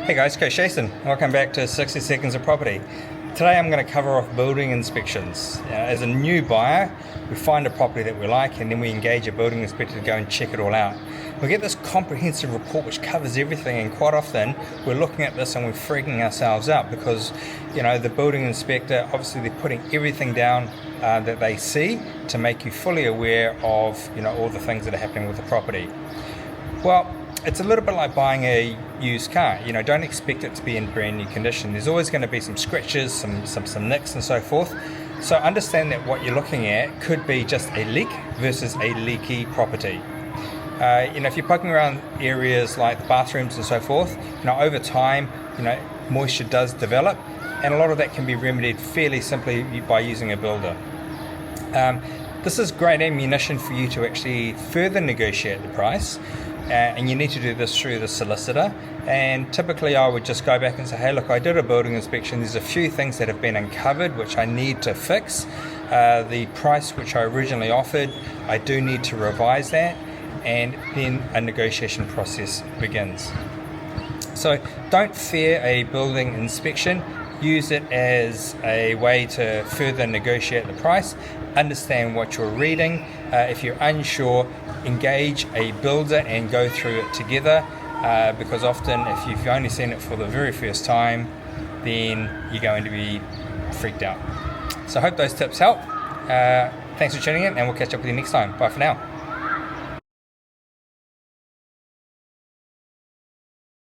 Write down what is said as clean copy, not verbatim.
Hey guys, Coach Jason. Welcome back to 60 Seconds of Property. Today I'm going to cover off building inspections. As a new buyer, we find a property that we like and then we engage a building inspector to go and check it all out. We get this comprehensive report which covers everything, and quite often we're looking at this and we're freaking ourselves out because the building inspector, obviously they're putting everything down that they see to make you fully aware of all the things that are happening with the property. Well, it's a little bit like buying a used car. Don't expect it to be in brand new condition. There's always going to be some scratches, some nicks and so forth. So understand that what you're looking at could be just a leak versus a leaky property. If you're poking around areas like the bathrooms and so forth, over time, moisture does develop, and a lot of that can be remedied fairly simply by using a builder. This is great ammunition for you to actually further negotiate the price. And you need to do this through the solicitor, and typically I would just go back and say, hey look, I did a building inspection, there's a few things that have been uncovered which I need to fix. The price which I originally offered, I do need to revise that, and then a negotiation process begins. So don't fear a building inspection. Use it as a way to further negotiate the price. Understand what you're reading. If you're unsure, engage a builder and go through it together, because often if you've only seen it for the very first time, then you're going to be freaked out. So I hope those tips help. Thanks for tuning in, and we'll catch up with you next time. Bye for now.